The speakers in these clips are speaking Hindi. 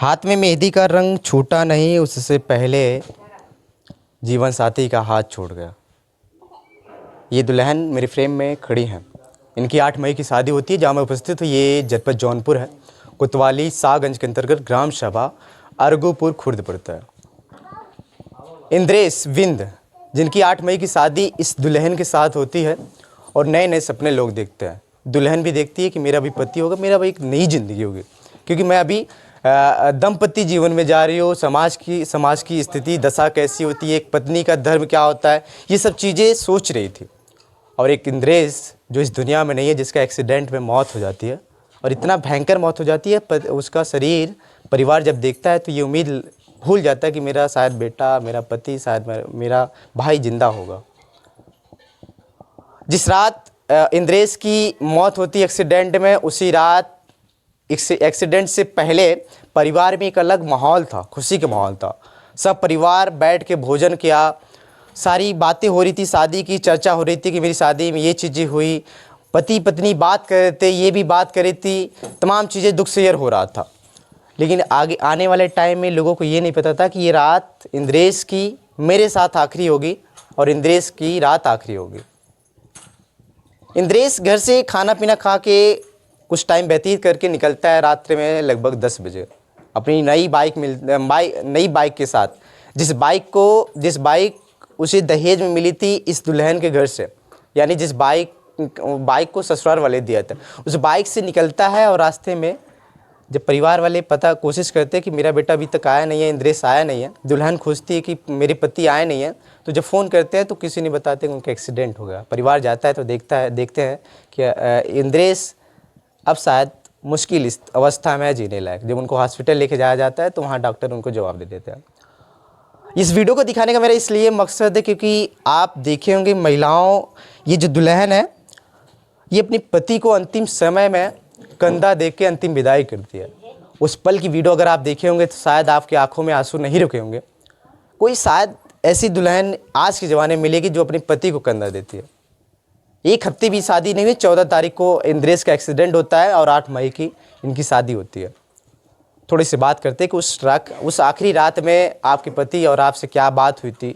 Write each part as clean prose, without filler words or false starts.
हाथ में मेहंदी का रंग छूटा नहीं, उससे पहले जीवन साथी का हाथ छूट गया। ये दुल्हन मेरे फ्रेम में खड़ी हैं। इनकी 8 मई की शादी होती है जहाँ मैं उपस्थित हूँ। ये जनपद जौनपुर है। कोतवाली शाहगंज के अंतर्गत ग्राम सभा अर्गोपुर खुर्द पड़ता है। इंद्रेश विंद, जिनकी 8 मई की शादी इस दुल्हन के साथ होती है और नए नए सपने लोग देखते हैं। दुल्हन भी देखती है कि मेरा भी पति होगा, मेरा भी एक नई ज़िंदगी होगी, क्योंकि मैं अभी दंपति जीवन में जा रही हूँ। समाज की स्थिति दशा कैसी होती है, एक पत्नी का धर्म क्या होता है, ये सब चीज़ें सोच रही थी। और एक इंद्रेश जो इस दुनिया में नहीं है, जिसका एक्सीडेंट में मौत हो जाती है और इतना भयंकर मौत हो जाती है, उसका शरीर परिवार जब देखता है तो ये उम्मीद भूल जाता है कि मेरा शायद बेटा, मेरा पति, शायद मेरा भाई जिंदा होगा। जिस रात इंद्रेश की मौत होती है एक्सीडेंट में, उसी रात एक्सीडेंट से पहले परिवार में एक अलग माहौल था, खुशी का माहौल था। सब परिवार बैठ के भोजन किया, सारी बातें हो रही थी, शादी की चर्चा हो रही थी कि मेरी शादी में ये चीज़ें हुई, पति पत्नी बात कर रहे थे, ये भी बात कर रही थी, तमाम चीज़ें दुख शेयर हो रहा था। लेकिन आगे आने वाले टाइम में लोगों को ये नहीं पता था कि ये रात इंद्रेश की मेरे साथ आखिरी होगी और इंद्रेश की रात आखिरी होगी। इंद्रेश घर से खाना पीना खा के कुछ टाइम व्यतीत करके निकलता है रात्रि में लगभग 10 बजे अपनी नई बाइक के साथ, जिस बाइक उसे दहेज में मिली थी इस दुल्हन के घर से, यानी जिस बाइक को ससुराल वाले दिया था, उस बाइक से निकलता है। और रास्ते में जब परिवार वाले कोशिश करते हैं कि मेरा बेटा अभी तक आया नहीं है, इंद्रेश आया नहीं है, दुल्हन खोजती है कि मेरे पति आए नहीं है, तो जब फ़ोन करते हैं तो किसी नहीं बताते कि उनका एक्सीडेंट हो गया। परिवार जाता है तो देखते हैं कि इंद्रेश अब शायद मुश्किल इस अवस्था में जीने लायक। जब उनको हॉस्पिटल लेके जाया जाता है तो वहाँ डॉक्टर उनको जवाब दे देते हैं। इस वीडियो को दिखाने का मेरा इसलिए मकसद है क्योंकि आप देखे होंगे महिलाओं, ये जो दुल्हन है ये अपने पति को अंतिम समय में कंधा दे के अंतिम विदाई करती है। उस पल की वीडियो अगर आप देखे होंगे तो शायद आपकी आंखों में आंसू नहीं रुके होंगे। कोई शायद ऐसी दुल्हन आज के ज़माने में मिलेगी जो अपने पति को कंधा देती है। एक हफ्ते भी शादी नहीं हुई, 14 तारीख को इंद्रेश का एक्सीडेंट होता है और 8 मई की इनकी शादी होती है। थोड़ी सी बात करते हैं कि उस आखिरी रात में आपके पति और आपसे क्या बात हुई थी,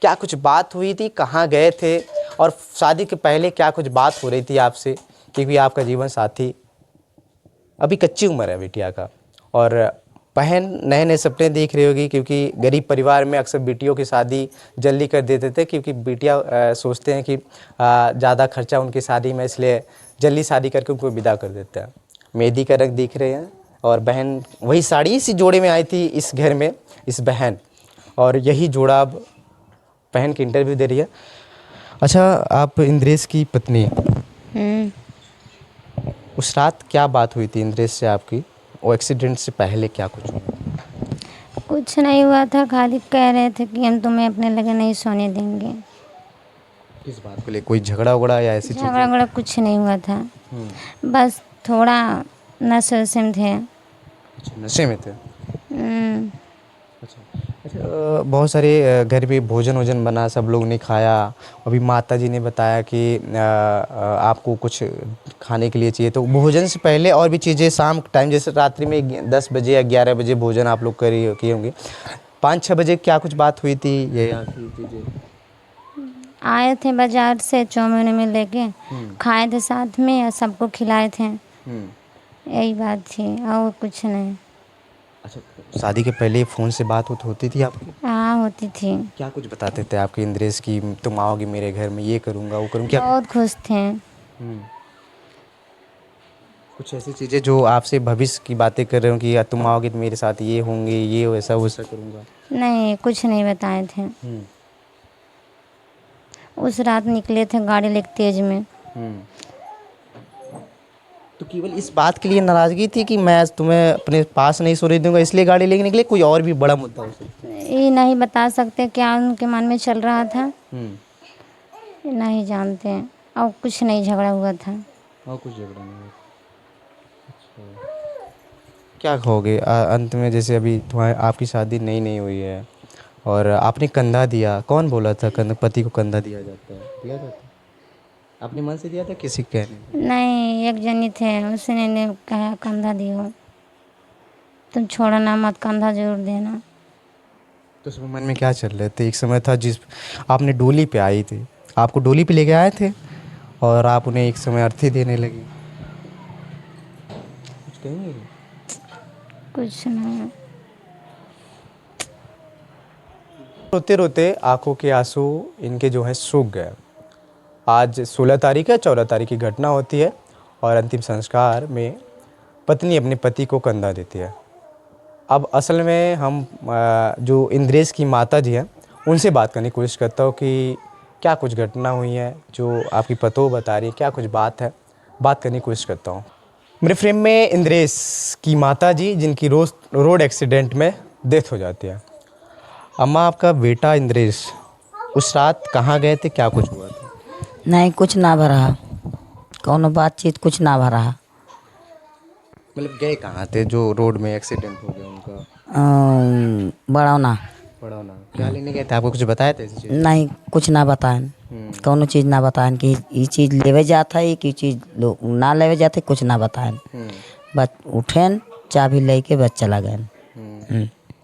क्या कुछ बात हुई थी, कहाँ गए थे, और शादी के पहले क्या कुछ बात हो रही थी आपसे, क्योंकि आपका जीवन साथी अभी कच्ची उम्र है बेटिया का, और बहन नए नए सपने देख रही होगी, क्योंकि गरीब परिवार में अक्सर बेटियों की शादी जल्दी कर देते थे, क्योंकि बेटियां सोचते हैं कि ज़्यादा खर्चा उनकी शादी में, इसलिए जल्दी शादी करके उनको विदा कर देते हैं। मेहंदी का रंग दिख रहे हैं और बहन वही साड़ी इसी जोड़े में आई थी इस घर में, इस बहन, और यही जोड़ा अब बहन की इंटरव्यू दे रही है। अच्छा, आप इंद्रेश की पत्नी हैं। उस रात क्या बात हुई थी इंद्रेश से आपकी, और एक्सीडेंट से पहले क्या कुछ हुआ? कुछ नहीं हुआ था, खाली कह रहे थे कि हम तुम्हें अपने लगे नहीं सोने देंगे। किस बात को ले, कोई झगड़ा उगड़ा या ऐसी चीज़? झगड़ा वगड़ा कुछ नहीं हुआ था, बस थोड़ा नशे वशे में थे। अच्छा, नशे में थे। अच्छा, बहुत सारे घर पे भोजन वोजन बना, सब लोग ने खाया। अभी माता जी ने बताया कि आपको कुछ खाने के लिए चाहिए, तो भोजन से पहले और भी चीज़ें शाम टाइम, जैसे रात्रि में 10 बजे या 11 बजे भोजन आप लोग किए होंगे, 5-6 बजे क्या कुछ बात हुई थी ये आखिरी चीज़ें? आए थे बाजार से चाउमीन में लेके, खाए थे साथ में और सबको खिलाए थे, यही बात थी और कुछ नहीं। अच्छा, शादी के पहले फ़ोन से बात होती थी आपकी? हाँ, होती थी। क्या कुछ बताते थे आपके इंद्रेश की, तुम आओगी मेरे घर में, ये करूँगा वो करूँगा, क्या? बहुत खुश थे। कुछ ऐसी चीज़ें जो आपसे भविष्य की बातें कर रहे हो कि या तुम आओगे तो मेरे साथ ये होंगे, ये वैसा वैसा करूँगा? नहीं, कुछ नहीं बताए थे। उस रात निकले थे गाड़ी लेके तेज में। तो केवल इस बात के लिए नाराज़गी थी कि मैं तुम्हें अपने पास नहीं सोने दूंगा इसलिए गाड़ी लेके निकले, कोई और भी बड़ा मुद्दा हो सकता है? ये नहीं बता सकते क्या उनके मन में चल रहा था, नहीं जानते हैं। और कुछ नहीं झगड़ा हुआ था। और कुछ झगड़ा नहीं हुआ। अच्छा, क्या कहोगे अंत में, जैसे अभी तुम्हारी आपकी शादी नई नहीं हुई है और आपने कंधा दिया, कौन बोला था पति को कंधा दिया जाता है? दिया जाता है? अपने मन से दिया था, किसी के कहने? नहीं, एक जनी थे उसने ने कहा कंधा दियो। तुम छोड़ना मत, कंधा जरूर देना। तो उस मन में क्या चल रहे थे? एक समय था जिस आपने डोली पे आई थी, आपको डोली पे लेके आए थे और आप उन्हें एक समय अर्थी देने लगी। कुछ कहेंगे? कुछ नहीं। रोते रोते आंखों के आंसू इनके जो है सूख गए। आज 16 तारीख है, 14 तारीख की घटना होती है और अंतिम संस्कार में पत्नी अपने पति को कंधा देती है। अब असल में हम जो इंद्रेश की माता जी हैं उनसे बात करने की कोशिश करता हूँ कि क्या कुछ घटना हुई है जो आपकी पतोह बता रही है, क्या कुछ बात है, बात करने की कोशिश करता हूँ। मेरे फ्रेम में इंद्रेश की माता जी जिनकी रोड एक्सीडेंट में डेथ हो जाती है। अम्मा, आपका बेटा इंद्रेश उस रात कहाँ गए थे, क्या कुछ हुआ था? नहीं, कुछ ना भरा, कौनो बातचीत कुछ ना भरा। मतलब गए कहाँ थे जो रोड में एक्सीडेंट हो गया उनका? बढ़ौना। पड़ा ना, क्या लेने गए थे? आपको कुछ बताया था ऐसी चीज़? नहीं, कुछ ना बताएन, कौनो चीज़ ना बताएन कि ये चीज़ लेवे जाता है कि चीज़ ना लेवे जाते, कुछ ना बताएन। बस उठेन, चाबी लेके बस चला गए।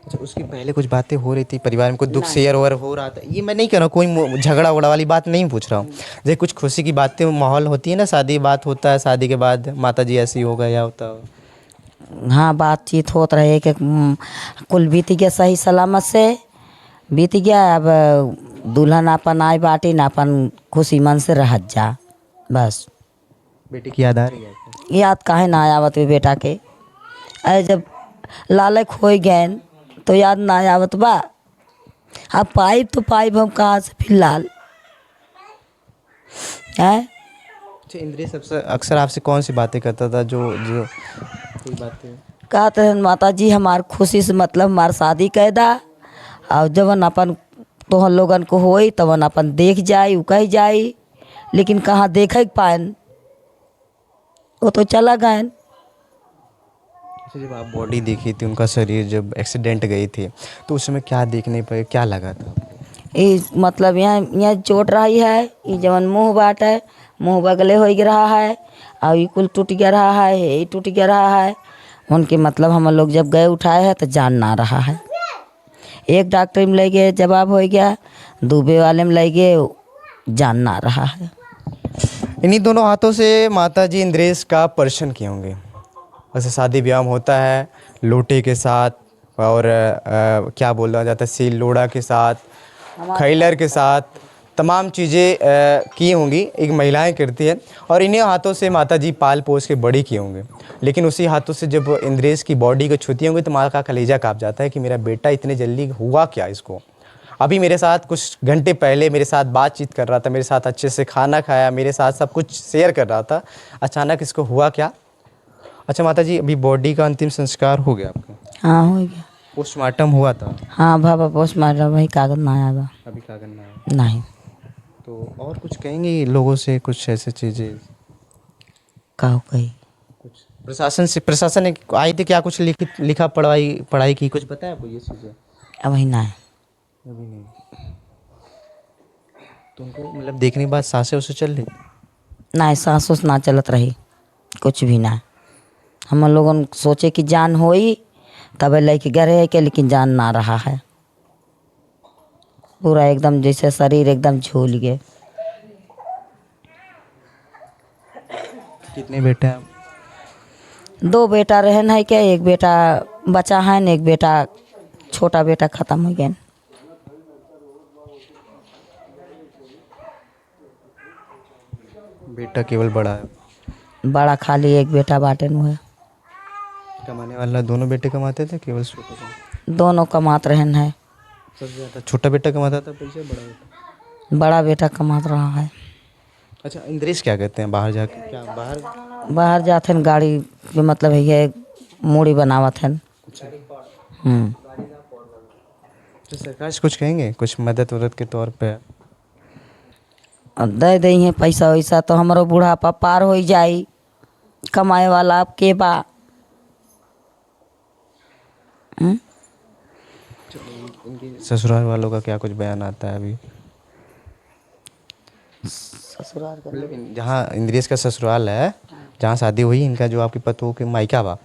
अच्छा, उसके पहले कुछ बातें हो रही थी परिवार में, कुछ दुख शेयर ओवर हो रहा था? ये मैं नहीं कह रहा हूँ, कोई झगड़ा वगड़ा वाली बात नहीं पूछ रहा हूँ। जैसे कुछ खुशी की बातें माहौल होती है ना, शादी बात होता है, शादी के बाद माता जी ऐसी हो गया होता हो। हाँ, बातचीत होत रहे कि कुल बीत गया सही सलामत से, बीत गया। अब दुल्हन अपन आए बाटी ना, अपन खुशी मन से रह जा बस। बेटी की याद आ रही है आपको? याद काहे ना आवत वे बेटा के? अरे जब लालक हो गए तो याद ना आवत बा। अब पाइप तो पाइप हम कहाँ से फिर लाल है। अच्छा, इंद्रिय सबसे अक्सर आपसे कौन सी बातें करता था? जो जो कोई बातें कहते हैं माता जी हमार खुशी से मतलब हमार शादी कैदा, और जवन अपन तोहन लोगन को होई तवन अपन देख जाई, उ कह जाई, लेकिन कहाँ देख पाएन, वो तो चला गए। अच्छा, जब आप बॉडी देखी थी उनका शरीर जब एक्सीडेंट गई थी तो उस समय क्या देखने पर क्या लगा था आपको? ये मतलब यहाँ यहाँ चोट रही है, ये जवन मुँह बाट है, मुँह बगले हो रहा है, और ये कुल टूट गया रहा है, ये टूट गया रहा है। उनके मतलब हम लोग जब गए उठाए हैं तो जान ना रहा है। एक डॉक्टर में ले गए जवाब हो गया, दूबे वाले में ले गए जान ना रहा है। इन्हीं दोनों हाथों से माता जी इंद्रेश का पर्शन किए होंगे। वैसे शादी ब्याह होता है लोटे के साथ और क्या बोला जाता है, सील लोड़ा के साथ, खैलर के साथ, तमाम चीज़ें की होंगी, एक महिलाएं करती हैं और इन्हीं हाथों से माता जी पाल पोस के बड़ी किए होंगे। लेकिन उसी हाथों से जब इंद्रेश की बॉडी को छूती होंगी तो माँ का कलेजा काँप जाता है कि मेरा बेटा इतने जल्दी हुआ क्या इसको। अभी मेरे साथ कुछ घंटे पहले मेरे साथ बातचीत कर रहा था, मेरे साथ अच्छे से खाना खाया, मेरे साथ सब कुछ शेयर कर रहा था, अचानक इसको हुआ क्या? अच्छा माता जी, अभी बॉडी का अंतिम संस्कार हो गया आपका? हाँ हो गया। पोस्टमार्टम हुआ था? हाँ बाबा पोस्टमार्टम वही कागज ना आया बा। अभी क्या करना है? नहीं। तो और कुछ कहेंगे लोगों से, कुछ ऐसे चीज़ें कहो कही कुछ प्रशासन से, प्रशासन ने आई थी क्या, कुछ लिखा पढ़ाई पढ़ाई की, कुछ बताया आपको ये चीज़ें? अब वही ना है। अभी नहीं। तुमको मतलब देखने के बाद सांसें उसे चल रही? ना सांस उस ना चलत रही, कुछ भी ना। हम लोगों सोचे कि जान होई तब लेके गए रहे के, लेकिन जान ना रहा है। पूरा एकदम जैसे शरीर एकदम झूल गए। कितने बेटे हैं? 2 बेटा रहन है क्या, एक बेटा बचा है, एक बेटा छोटा बेटा ख़त्म हो गया। बेटा केवल बड़ा है? बड़ा खाली एक बेटा बाटे नु है। कमाने वाला दोनों बेटे कमाते थे, केवल छोटा था? दोनों कमात रहन है। सबसे ज़्यादा छोटा बेटा कमाता था पैसे, बड़ा बेटा? बड़ा बेटा कमात रहा है। अच्छा, इंद्रेश क्या कहते हैं बाहर जाके, क्या बाहर? बाहर जाते हैं गाड़ी के मतलब है ये मूड़ी बनावत हैं। तो सरकार से कुछ कहेंगे, कुछ मदद वदद के तौर पे? और दे दी हैं पैसा वैसा तो हमारो बुढ़ापा पार हो जाई। कमाए वाला अब के बा। ससुराल वालों का क्या कुछ बयान आता है अभी? ससुराल का मतलब जहाँ इंद्रेश का ससुराल है, जहाँ शादी हुई इनका, जो आपकी पतों के मायका बा,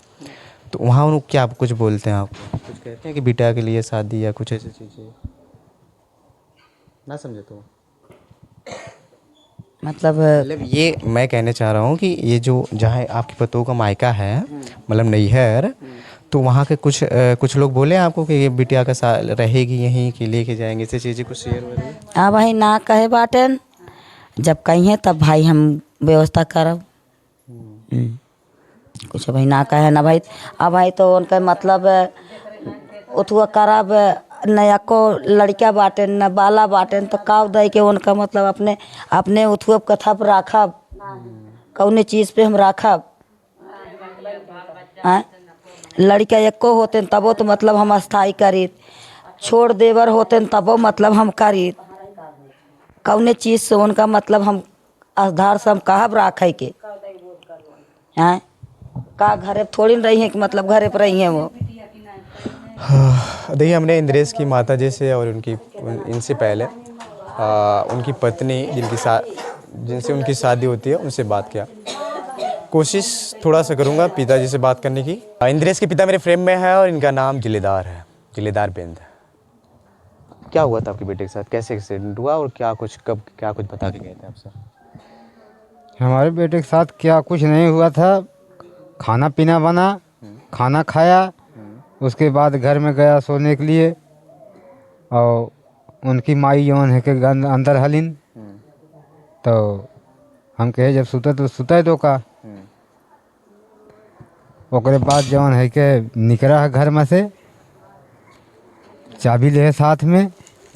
तो वहाँ उन क्या कुछ बोलते हैं आपको, कुछ कहते हैं कि बिटिया के लिए शादी या कुछ ऐसी चीज़ें ना समझे तो? मतलब ये मैं कहना चाह रहा हूँ कि ये जो जहाँ आपकी पतों का मायका है मतलब नैहर, तो वहाँ के कुछ लोग बोले आपको कि ये बिटिया का रहेगी यहीं कि लेके जाएंगे, ऐसी चीज़ें कुछ शेयर हो रही है? हाँ भाई ना कहे बाटन, जब कहिए तब भाई हम व्यवस्था करब। कुछ भाई ना कहे ना भाई, अब भाई तो उनका मतलब उथुआ करब नया को लड़का बाटे न बाला बाटे तो काव दे के उनका मतलब अपने अपने उथुआ कथा पर राखब, कौने चीज़ पे हम राखब। हाँ लड़का एको होते तबो तो मतलब हम स्थाई करी, छोड़ देवर होते तबो मतलब हम करी, कौने चीज़ से उनका मतलब हम आधार से हम कहब राखे के। हैं का घरे थोड़ी न रही है कि मतलब घरे पर रही है वो। देखिए हमने इंद्रेश की माता जी से और इनसे पहले उनकी पत्नी जिनसे उनकी शादी होती है उनसे बात किया, कोशिश थोड़ा सा करूँगा पिताजी से बात करने की। इंद्रेश के पिता मेरे फ्रेम में है और इनका नाम जिलेदार है, जिलेदार बेंद। क्या हुआ था आपके बेटे के साथ, कैसे एक्सीडेंट हुआ और क्या कुछ कब क्या कुछ बता के गए थे आपसे? हमारे बेटे के साथ क्या कुछ नहीं हुआ था, खाना पीना बना, खाना खाया, उसके बाद घर में गया सोने के लिए और उनकी माई जौन है के अंदर हलिन, तो हम कहे जब सुते तो सुते दो का। ओकरे बाद जौन है के निकला है घर में से, चाबी ले साथ में,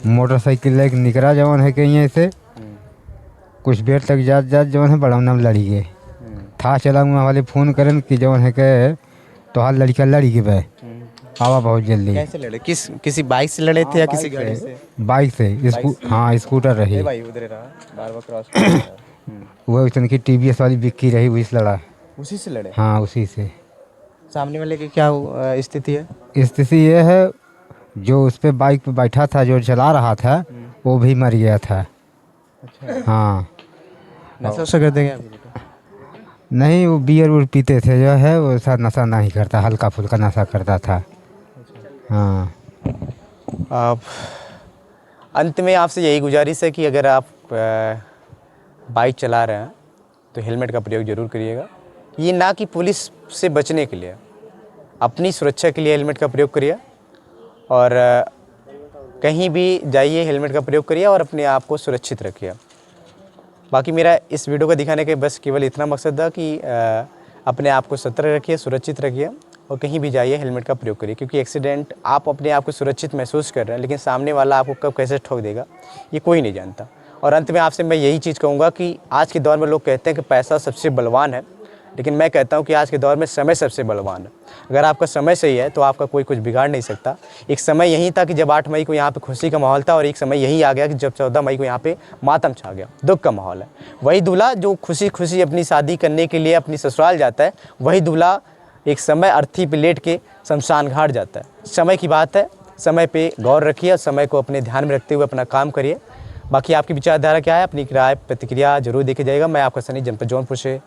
मोटरसाइकिल लेके निकला जौन है के यहाँ से, कुछ देर तक जात जात जौन है बड़ौना में लड़ी गए। था चला वहाँ वाले फ़ोन करें कि जौन है के तो हाल लड़का लड़ी के बे आवा बहुत जल्दी। कैसे लड़े, किसी बाइक से लड़े थे या किसी गाड़ी से? बाइक से हाँ स्कूटर रही भाई उधर रहा बार बार क्रॉस वो की TVS वाली बिक्की रही वही से लड़ा। उसी से लड़े? हाँ उसी से। सामने वाले की क्या स्थिति है? स्थिति ये है जो उस पर बाइक पे बैठा था जो चला रहा था वो भी मर गया था। अच्छा। हाँ नशा वशा करते क्या बेटा? नहीं वो बियर उर पीते थे जो है वो ऐसा नशा नहीं करता, हल्का फुल्का नशा करता था। हाँ आप अंत में आपसे यही गुजारिश है कि अगर आप बाइक चला रहे हैं तो हेलमेट का प्रयोग ज़रूर करिएगा। ये ना कि पुलिस से बचने के लिए, अपनी सुरक्षा के लिए हेलमेट का प्रयोग करिए और कहीं भी जाइए हेलमेट का प्रयोग करिए और अपने आप को सुरक्षित रखिए। बाकी मेरा इस वीडियो को दिखाने के बस केवल इतना मकसद था कि अपने आप को सतर्क रखिए, सुरक्षित रखिए और कहीं भी जाइए हेलमेट का प्रयोग करिए, क्योंकि एक्सीडेंट आप अपने आप को सुरक्षित महसूस कर रहे हैं लेकिन सामने वाला आपको कब कैसे ठोक देगा ये कोई नहीं जानता। और अंत में आपसे मैं यही चीज़ कहूँगा कि आज के दौर में लोग कहते हैं कि पैसा सबसे बलवान है, लेकिन मैं कहता हूँ कि आज के दौर में समय सबसे बलवान है। अगर आपका समय सही है तो आपका कोई कुछ बिगाड़ नहीं सकता। एक समय यही था कि जब 8 मई को यहाँ पे खुशी का माहौल था और एक समय यही आ गया कि जब 14 मई को यहाँ पे मातम छा गया, दुख का माहौल है। वही दूल्हा जो खुशी खुशी अपनी शादी करने के लिए अपनी ससुराल जाता है, वही दूल्हा एक समय अर्थी पे लेट के शमशान घाट जाता है। समय की बात है, समय पे गौर रखिए और समय को अपने ध्यान में रखते हुए अपना काम करिए। बाकी आपकी विचारधारा क्या है, अपनी राय प्रतिक्रिया जरूर देके जाएगा। मैं आपका सनी जनपद जौनपुर से।